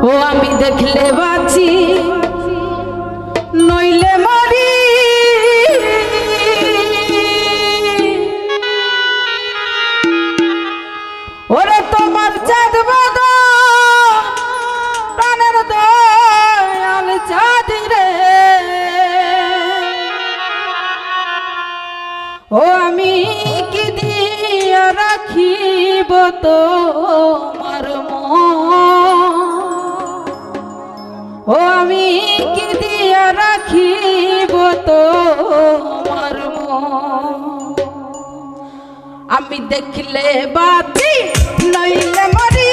ও আমি দেখলে বাঁচি নইলে মরি, ওরে তোমার চাঁদ বাদা প্রাণের দয়াল চাঁদ রে। ও আমি কি দিয়া রাখিব তোমার মন, ও আমি কি দিয়া রাখিব তোমার মন। আমি দেখলে বাঁচি নইলে মরি,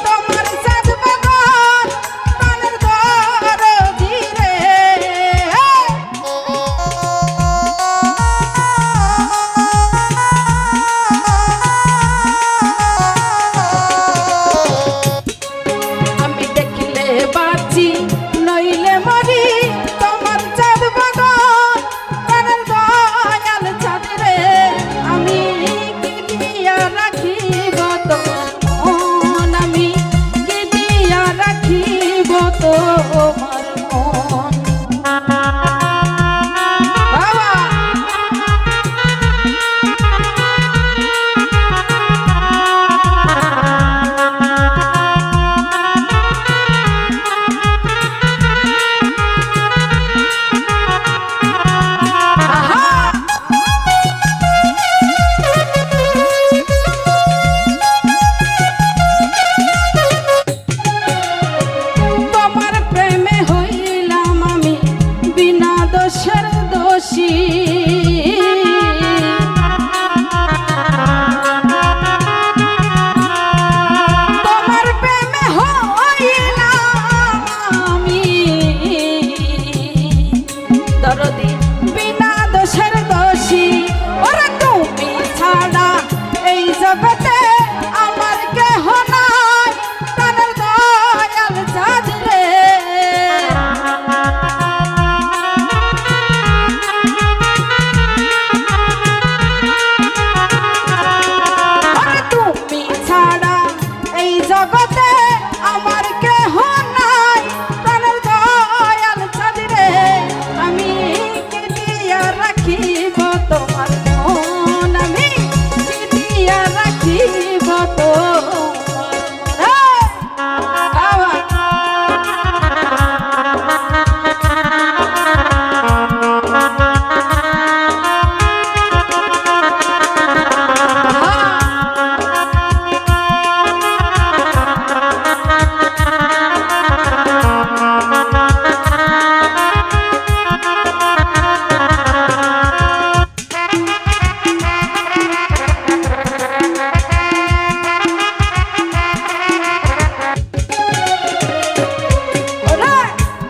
তোমার সাথ বাগান প্রাণের দরদি রে। আমি দেখলে বাঁচি নইলে মরি, তোমার চাঁদ বাগান প্রাণের দয়াল চাঁদ রে। আমি কি দিয়া রাখিব তোমার মন, আমি কি দিয়া রাখিব তোমার মন। তোমার প্রেমে হইলাম আমি বিনা দোষের দোষী, তোমার প্রেমে হইলাম আমি দরদি বিনা দোষের দোষী। ওরে তুমি ছাড়া এই জগতে আমার কেহ নাই, প্রাণের দয়াল চাঁদ রে। ওরে তুমি ছাড়া এই জগতে আমার কেহ নাই, প্রাণের দয়াল চাঁদ রে। আমি কি দিয়া রাখিব তোমার মন, আমি কি দিয়া রাখিব তোমার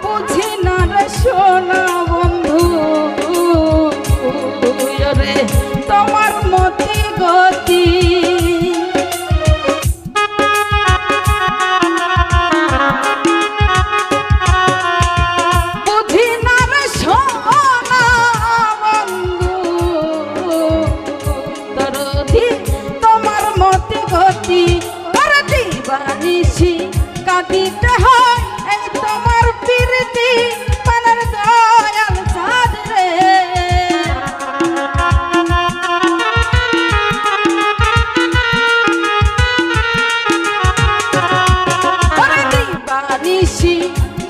বুঝি না রে সোনা বন্ধু রে তোমার মতি গতি। বুঝি না রে সোনা বন্ধু দরদি তোমার মতি গতি। ওরে দিবানিশি কাঁদিতে হয় এই তোমার প্রীতি, প্রাণের দয়াল চাঁদ রে। ওরে দিবানিশি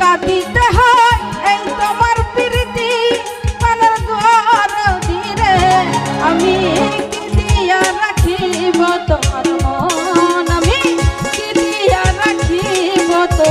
কাঁদিতে হয় এই তোমার প্রীতি, প্রাণের দরদি রে। আমি কি দিয়া রাখিব তোমার মন, আমি কি দিয়া রাখিব তো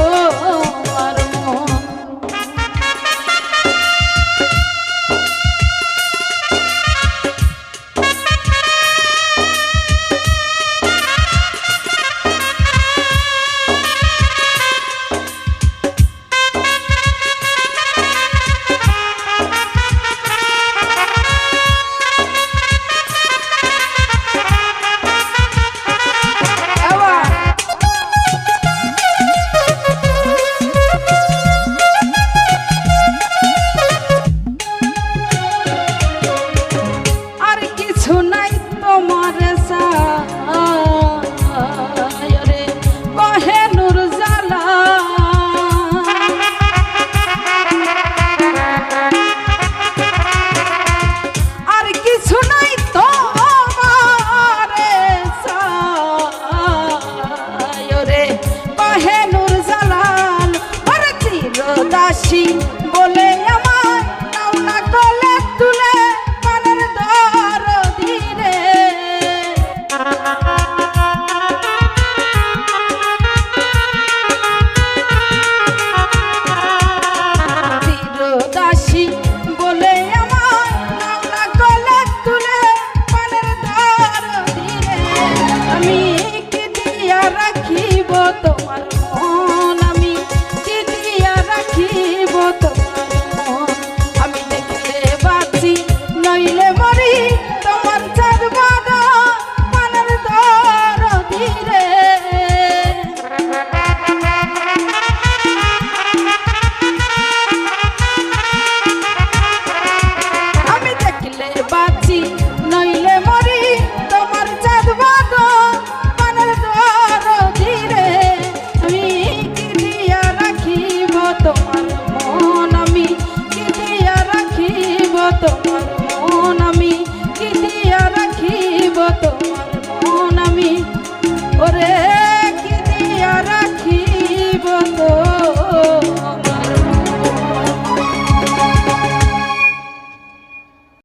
দাসী বলে আমার নাও না গলে তুলে পানের দরদি রে দাসী বলে আমার নাও না গলে তুলে পানের দরদি রে আমি কি দিয়া রাখিব তোমার